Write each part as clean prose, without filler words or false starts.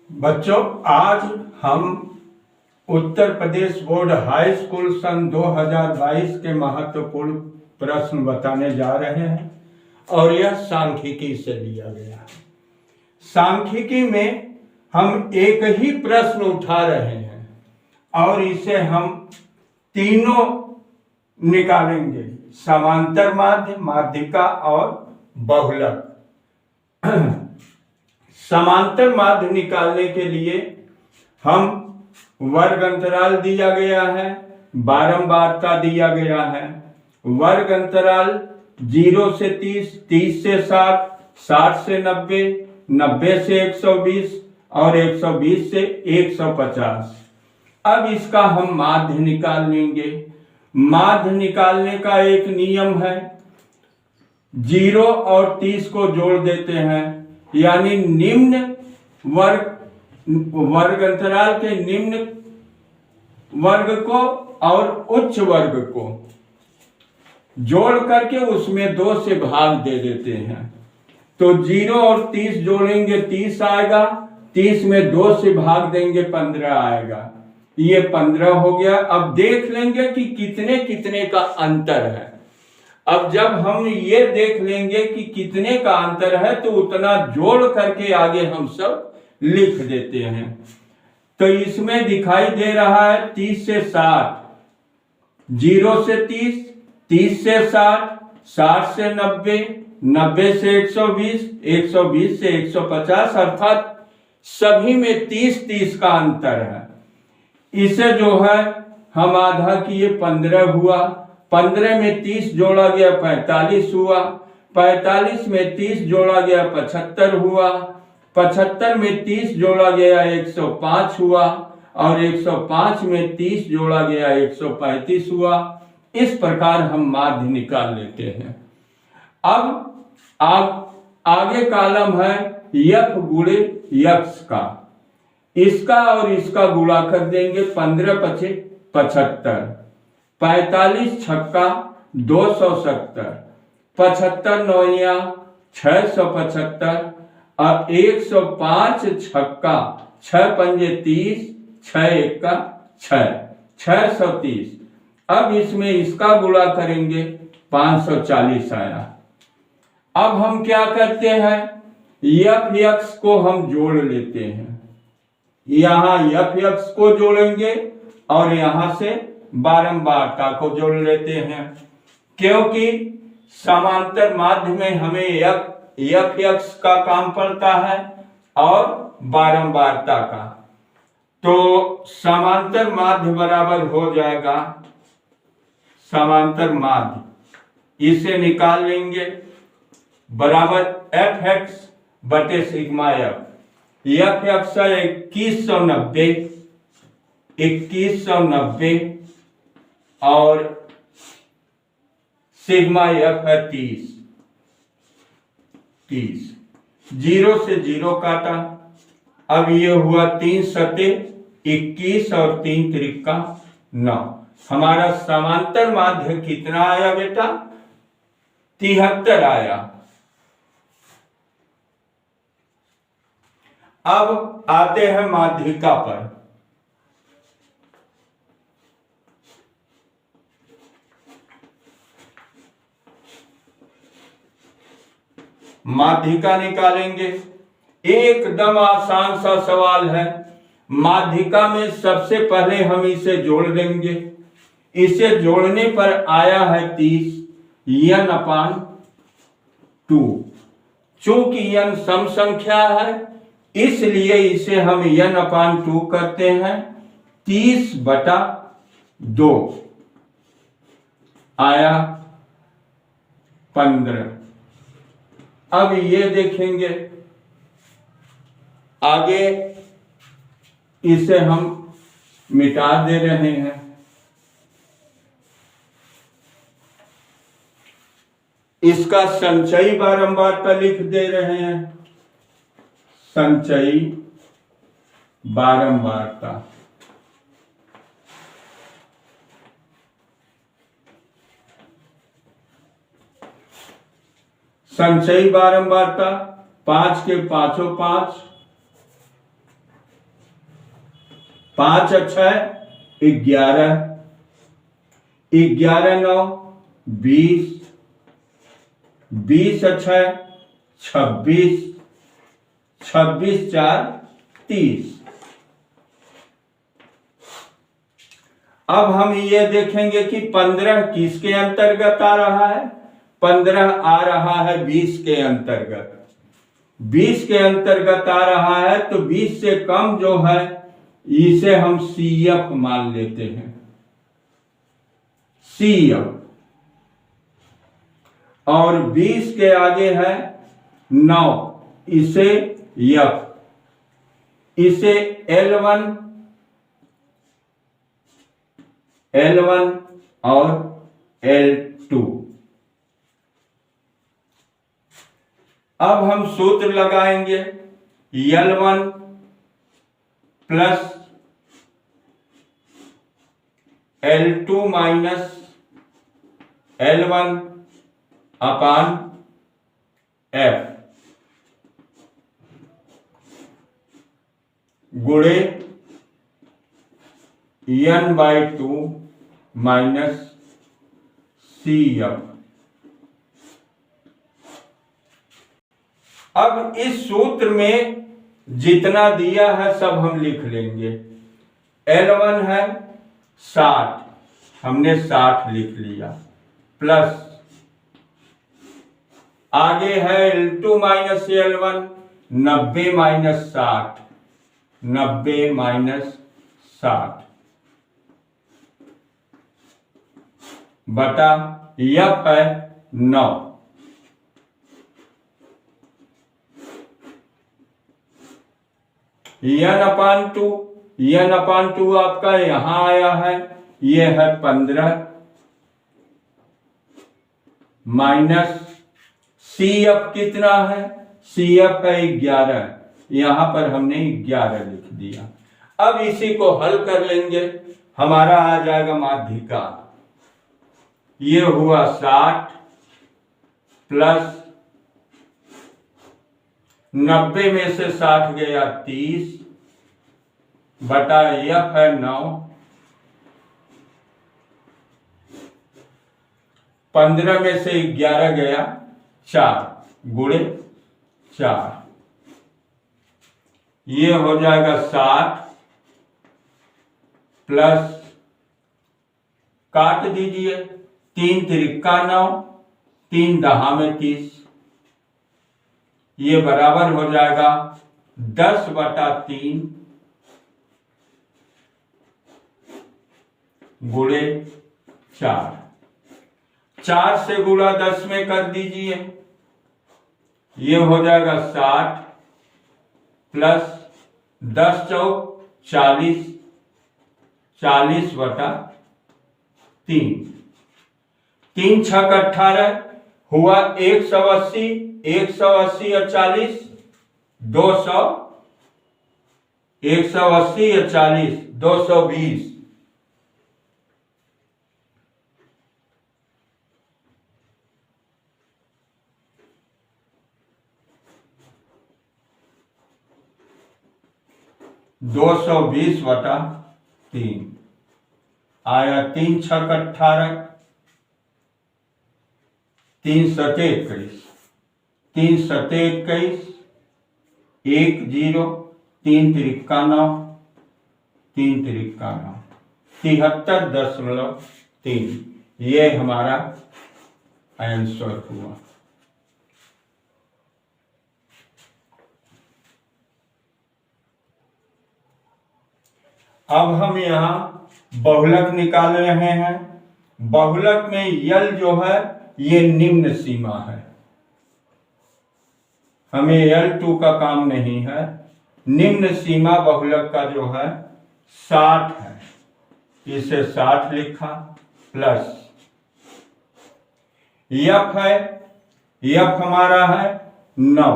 बच्चों, आज हम Uttar Pradesh board high school सन 2022 के महत्वपूर्ण प्रश्न बताने जा रहे हैं और यह सांख्यिकी से लिया गया है। सांख्यिकी में हम एक ही प्रश्न उठा रहे हैं और इसे हम तीनों निकालेंगे: समांतर माध्य, माध्यिका और बहुलक। समांतर माध्य निकालने के लिए हम वर्ग अंतराल दिया गया है, बारंबारता दिया गया है। वर्ग अंतराल 0 से 30, 30 से 60, 60 से 90, 90 से 120 और 120 से 150। अब इसका हम माध्य निकाल लेंगे। माध्य निकालने का एक नियम है, 0 और 30 को जोड़ देते हैं, यानी निम्न वर्ग अंतराल के निम्न वर्ग को और उच्च वर्ग को जोड़ करके उसमें 2 से भाग दे देते हैं। तो 0 और 30 जोड़ेंगे 30 आएगा, 30 में 2 से भाग देंगे 15 आएगा। ये 15 हो गया। अब देख लेंगे कि कितने कितने का अंतर है। अब जब हम ये देख लेंगे कि कितने का अंतर है तो उतना जोड़ करके आगे हम सब लिख देते हैं। तो इसमें दिखाई दे रहा है 30 से 60, 0 से 30, 30 से 60, 60 से 90, 90 से 120, 120 से 150, अर्थात सभी में 30-30 का अंतर है। इसे जो है हम आधा किए, 15 हुआ। 15 में 30 जोड़ा गया 45 हुआ। 45 में 30 जोड़ा गया 75 हुआ। 75 में 30 जोड़ा गया 105 हुआ और 105 में 30 जोड़ा गया 135 हुआ। इस प्रकार हम माध्य निकाल लेते हैं। अब आगे कॉलम है यफ गुणे यक्स का। इसका और इसका गुणा कर देंगे, 15 पचे 75, 45 छक्का 270, 75 नौया 675 और 105 छक्का 6 पंजे 30, 6 एक्का 6, 630। अब इसमें इसका गुणा करेंगे, 540 आया। अब हम क्या करते हैं, यफ यक्स को हम जोड़ लेते हैं। यहां यफ यक्स को जोड़ेंगे और यहां से बारंबारता को जोड़ लेते हैं, क्योंकि समांतर माध्य में हमें यफ यक्स का काम पड़ता है और बारंबारता का। तो समांतर माध्य बराबर हो जाएगा, समांतर माध्य इसे निकाल लेंगे, बराबर एफ एक्स बटे सिग्मा एफ। एफ एक्स है 2190 और सिग्मा एफ है 30। 0 से 0 काटा। अब ये हुआ 3 सते 21 और 3 त्रिका 9। हमारा समांतर माध्य कितना आया बेटा? 73 आया। अब आते हैं माध्यिका पर। माध्यिका निकालेंगे। एकदम आसान सा सवाल है। माध्यिका में सबसे पहले हम इसे जोड़ देंगे। इसे जोड़ने पर आया है 30 n/2। चूंकि n सम संख्या है इसलिए इसे हम n/2 करते हैं। 30/2 आया 15। अब ये देखेंगे आगे, इसे हम मिटा दे रहे हैं। इसका संचयी बारंबारता लिख दे रहे हैं, संचयी बारंबारता। संचयी बारंबारता 5 के पांचों 5, 5 अच्छा है 11, 11 9 20, 20 अच्छा है 26, 26 4 30। अब हम ये देखेंगे कि 15 किसके अंतर्गत आ रहा है। 15 आ रहा है 20 के अंतर्गत। 20 के अंतर्गत आ रहा है तो 20 से कम जो है इसे हम CF मान लेते हैं, CF। और 20 के आगे है 9, इसे F, इसे L1 और L2। अब हम सूत्र लगाएंगे L1 plus L2 minus L1 अपान F गुणे N/2 माइनस CF। अब इस सूत्र में जितना दिया है सब हम लिख लेंगे। L1 है 60, हमने 60 लिख लिया, प्लस आगे है L2 minus L1 90 minus 60, 90 minus 60 बटा F है 9। N/2, N/2 आपका यहां आया है, ये है 15 माइनस CF कितना है, CF है 11, यहां पर हमने 11 लिख दिया। अब इसी को हल कर लेंगे, हमारा आ जाएगा माध्यिका। ये हुआ 60 प्लस 90 में से 60 गया 30 बटा F है 9, 15 में से 11 गया 4 गुणे 4, ये हो जाएगा 60 प्लस काट दीजिए 3 त्रिका 9, 3 दहा में 30, ये बराबर हो जाएगा 10 बटा 3 गुणे 4। 4 से गुणा 10 में कर दीजिए, ये हो जाएगा 60 प्लस 10 चौक 40, 40 बटा 3, 3 छक 18 हुआ 180, 180 या 40 200, 180 या 40 220, दो 220 बटा 3 आया। 3 छक 18, 3 सते 21, 3 सते 21, 1 0, 3 त्रिका 9, 3 त्रिका 9, 73.3, ये हमारा आंसर हुआ। अब हम यहां बहुलक निकाल रहे हैं। बहुलक में यल जो है ये निम्न सीमा है, हमें L2 का काम नहीं है। निम्न सीमा बहुलक का जो है 60 है, इसे 60 लिखा, प्लस F है, F हमारा है 9,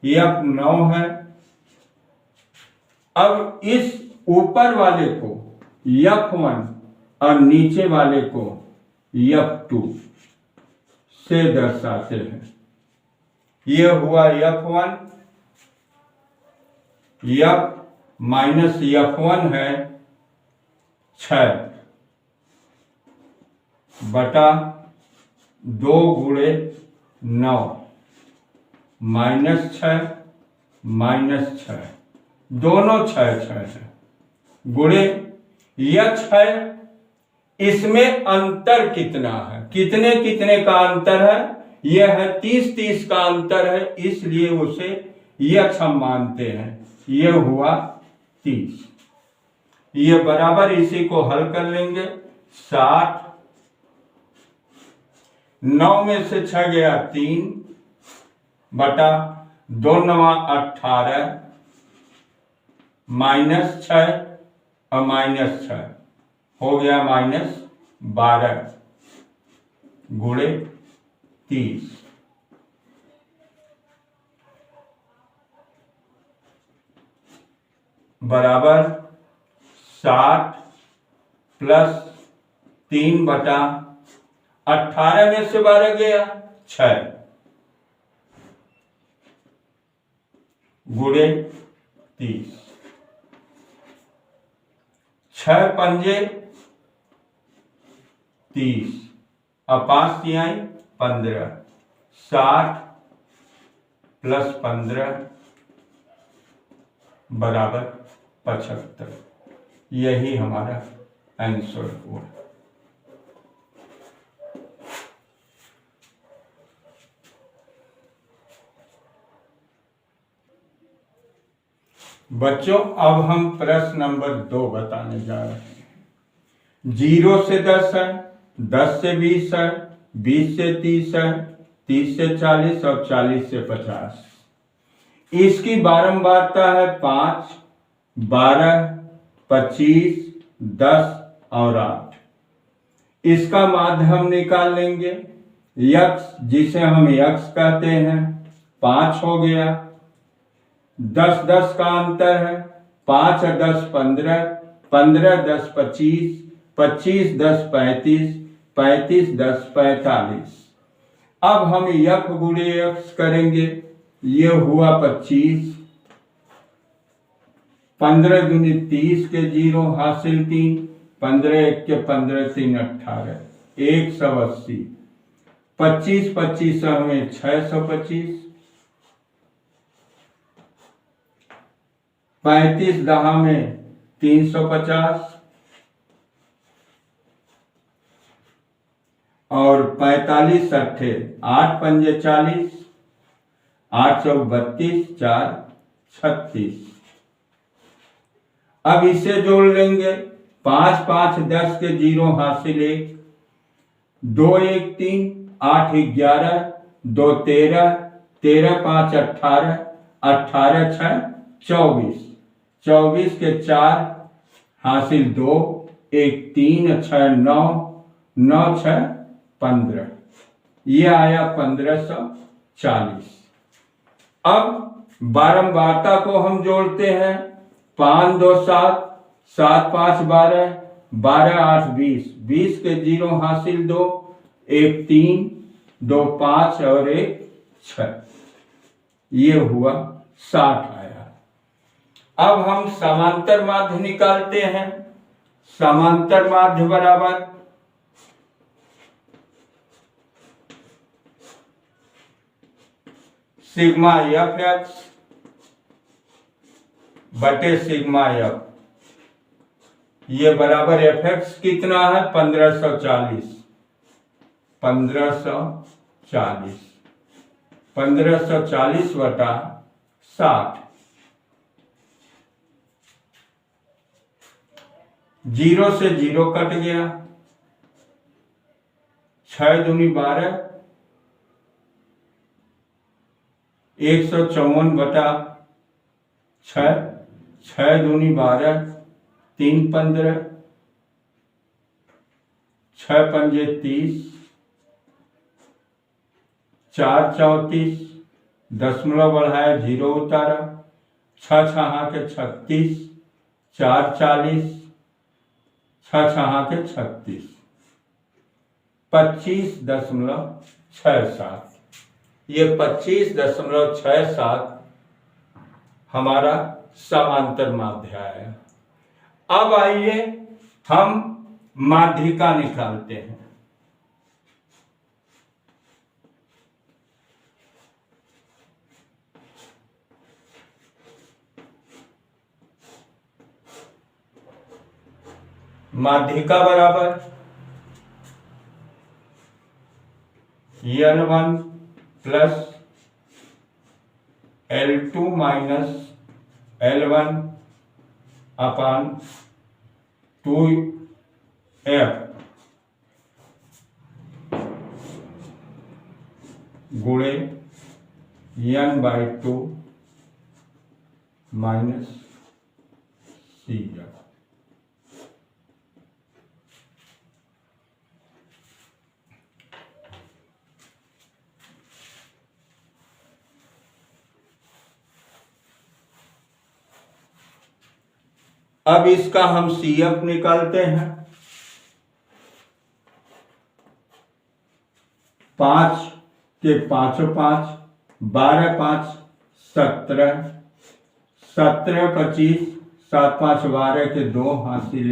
F 9 है। अब इस ऊपर वाले को F1 और नीचे वाले को F2 से दर्शाते हैं। यह हुआ F1, F माइनस F1 है 6 बटा 2 गुणे 9 -6 दोनों 6 है गुणे यह 6। इसमें अंतर कितना है, कितने कितने का अंतर है, यह है 30 का अंतर है, इसलिए उसे यह हम मानते हैं। यह हुआ 30। ये बराबर, इसी को हल कर लेंगे। 60 9 में से 6 गया 3 बटा 2 9 18 -6 और -6 हो गया -12 गुणे 30 बराबर 60 प्लस 3 बटा 18 में से 12 गया 6 गुणे 30 6 पंजे 30 और 5 तिहाई 15 60 प्लस 15 बराबर 75। यही हमारा आंसर हुआ। बच्चों अब हम प्रश्न नंबर 2 बताने जा रहे हैं। 0 से 10 है, 10 से 20 है, 20 से 30 है, 30 से 40 और 40 से 50। इसकी बारंबारता है 5, 12, 25, 10 और 8। इसका माध्य हम निकाल लेंगे। यक्स, जिसे हम यक्स कहते हैं, 5 हो गया। 10 10 का अंतर है, 5 और 10 15, 15 10 25, 25 10 35, 35 10 45। अब हम यक गुणे यक्स करेंगे। ये हुआ 25, 15 दूनी 30 के 0 हासिल 3, 15 1 के 15 3 18 180। 25 25 में 625, 35 10 में 350 और 45 अट्ठे 8 पंजे 40, 8 चौक 32, 4 36। अब इसे जोड़ लेंगे। 5 5 10 के 0 हासिल 1, 2 1 3, 8 11, 2 13, 13 5 18, 18 6 24, 24 के 4 हासिल 2, 1 3 6 9, 9 6 15। ये आया 1540। अब बारंबारता को हम जोड़ते हैं। 5 2 7, 7 5 12, 12 8 20, 20 के 0 हासिल 2, 1 3, 2 5 और 1 6। ये हुआ 60 आया। अब हम समांतर माध्य निकालते हैं। समांतर माध्य बराबर सिग्मा एफ एक्स बटे सिग्मा एफ। ये बराबर एफ एक्स कितना है 1540, 1540, 1540 बटा 60। 0 से 0 कट गया, 6 दूनी 12, 154 बटा 6, 6 दूनी 12, 3 15, 6 पंजे 30, 4 34, दशमलव बढ़ाया 0 उतारा, 6 6 के 36, 4 40, 6 6 के 36, 25.67। ये 25.67 हमारा समांतर माध्य आया। अब आइए हम माध्यिका निकालते हैं। माध्यिका बराबर L1 plus L2 minus L1 अपान 2F गुणे N/2 माइनस CF। अब इसका हम CF निकालते हैं। 5 के 5 5, 12 5 17, 17 25, 7 5 12 के 2 हासिल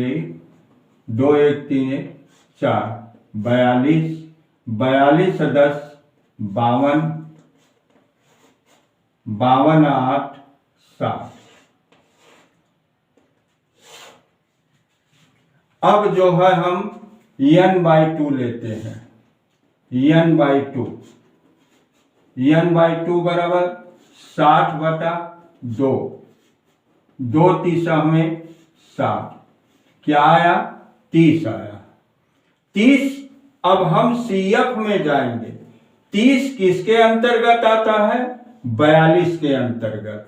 2 1 3 1 4, 42, 42 10 52, 52 8 7। अब जो है हम N/2 लेते हैं। N/2 बराबर 60/2, 2 तीसा में 60, क्या आया 30 आया। 30 अब हम CF में जाएंगे। 30 किसके अंतर्गत आता है? 42 के अंतर्गत,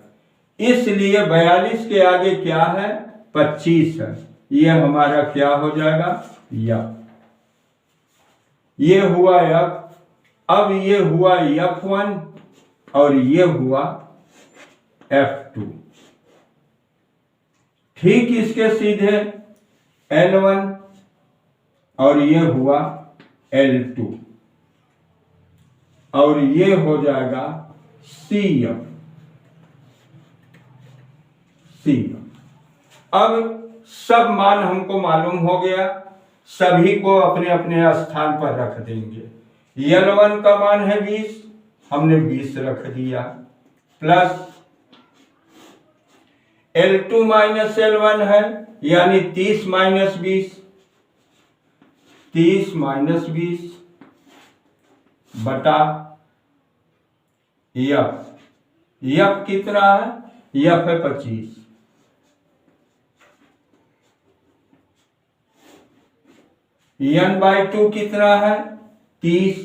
इसलिए 42 के आगे क्या है? 25 है। ये हमारा क्या हो जाएगा? F। ये हुआ F। अब ये हुआ F1 और ये हुआ F2। ठीक इसके सीधे L1 और ये हुआ L2 और ये हो जाएगा CF। अब सब मान हमको मालूम हो गया, सभी को अपने अपने स्थान पर रख देंगे। L1 का मान है 20, हमने 20 रख दिया, प्लस L2 माइनस L1 है, यानी 30 माइनस 20, 30 माइनस 20 बटा F। F कितना है? F है 25। N/2 कितना है? 30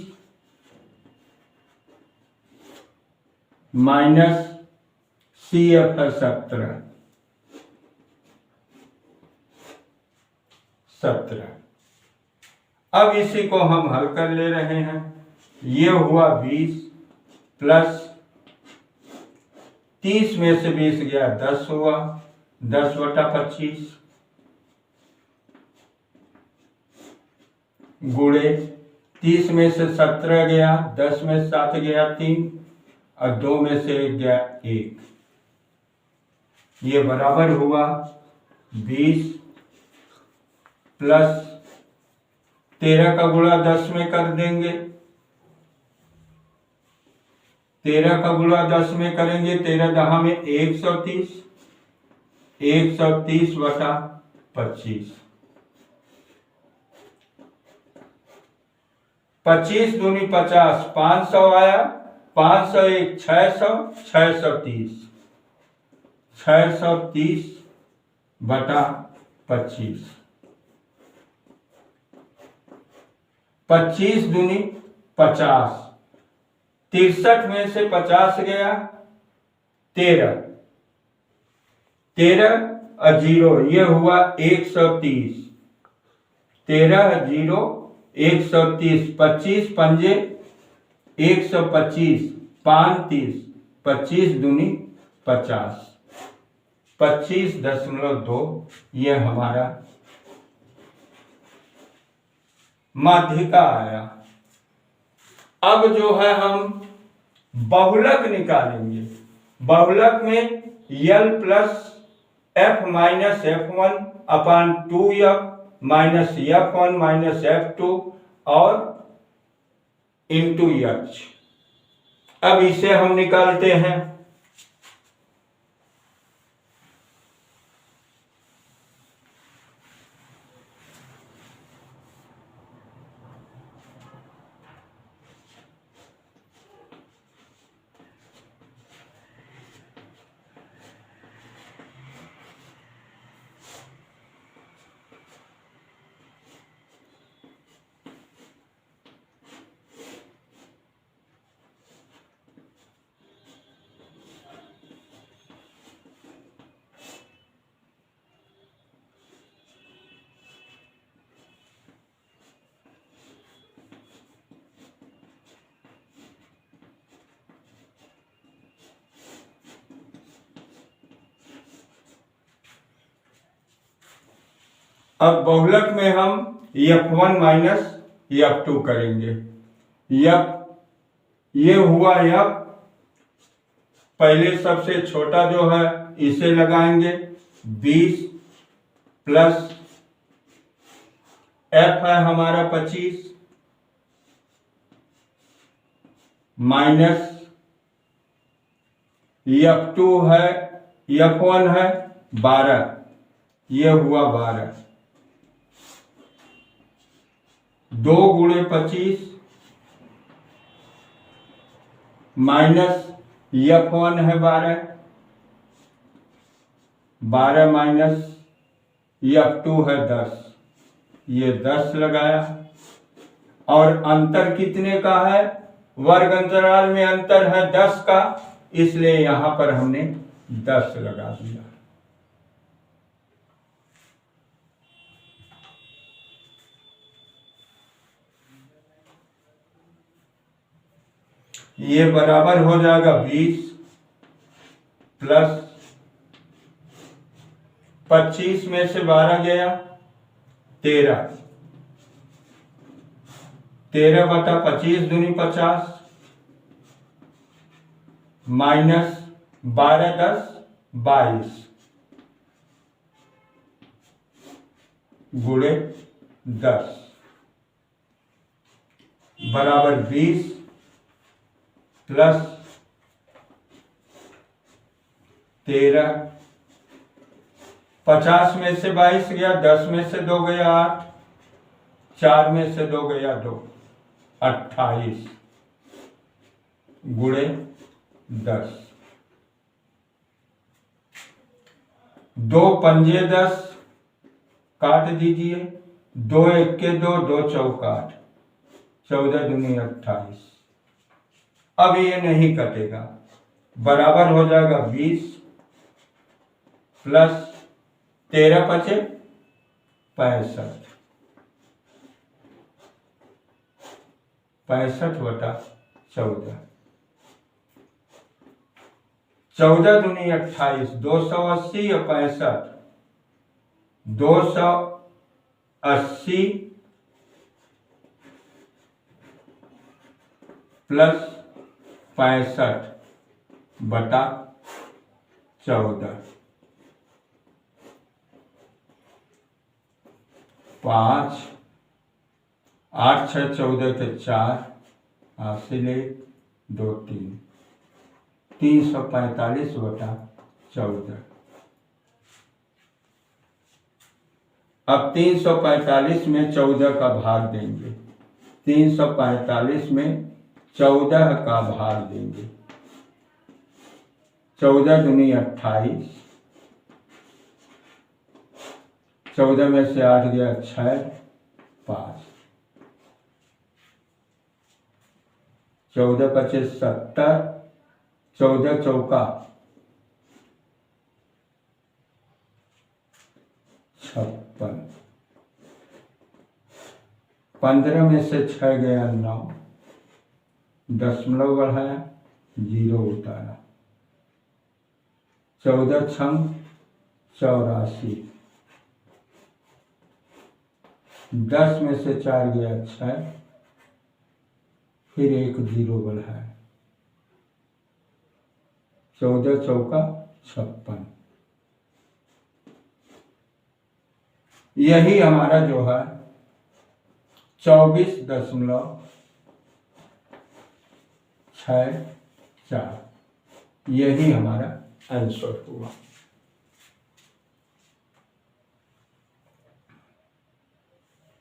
माइनस CF है 17। अब इसी को हम हल कर ले रहे हैं। ये हुआ 20 प्लस 30 में से 20 गया 10 हुआ, 10/25 गुणे 30 में से 17 गया, 10 में 7 गया 3 और 2 में से 1 गया 1। ये बराबर हुआ 20 प्लस 13 का गुणा 10 में कर देंगे। 13 का गुणा 10 में करेंगे, 13 10 में 130, 130/25। 25 दूनी 50, 500 आया, 501 600, 630, 630/25। 25 दूनी 50, 63 में से 50 गया 13, 13 और 0 ये हुआ 130, 13 0 130, 25 पंजे 125, 5 25 दूनी 50, 25.2 ये हमारा माध्यिका आया। अब जो है हम बहुलक निकालेंगे। बहुलक में यल प्लस एफ माइनस F1 अपान 2F minus F1 minus F2 और इंटू H। अब इसे हम निकालते हैं। अब बहुलक में हम F1 माइनस F2 करेंगे। ये हुआ F, पहले सबसे छोटा जो है इसे लगाएंगे 20 प्लस F है हमारा 25 माइनस F2 है, F1 है 12, ये हुआ 12। 2 गुणे 25 माइनस F1 है 12, 12 माइनस F2 है 10, ये 10 लगाया। और अंतर कितने का है? वर्ग अंतराल में अंतर है 10 का, इसलिए यहां पर हमने 10 लगा दिया। ये बराबर हो जाएगा 20 प्लस 25 में से 12 गया 13, 13 बटा 25 दूनी 50 माइनस 12 10 22 गुणे 10 बराबर 20 प्लस 13, 50 में से 22 गया, 10 में से 2 गया 8, 4 में से 2 गया 2, 28 गुणे 10। 2 पंजे 10 काट दीजिए, 2 1 2, 2 चौक 8, 14 दूनी 28। अब ये नहीं कटेगा, बराबर हो जाएगा 20 प्लस 13 पचे 65, 65 बटा 14, 14 दूनी 28, 280 या 65, 280 प्लस 65 बटा 14, 5 8 6 14 के 4 हासिल 2 3, 345 बटा 14। अब 345 में 14 का भाग देंगे, 345 में 14 का भाग देंगे, 14 दूनी 28, 14 में से 8 गया 6 5, 14 पचे 70, 14 चौका 56, 15 में से 6 गया 9, दशमलव बढ़ाया 0 उतारा, 14 छंग 84, 10 में से 4 गया 6, फिर 1 0 बढ़ाया 14 चौका 56। यही हमारा जो है 24.64 यही हमारा आंसर हुआ।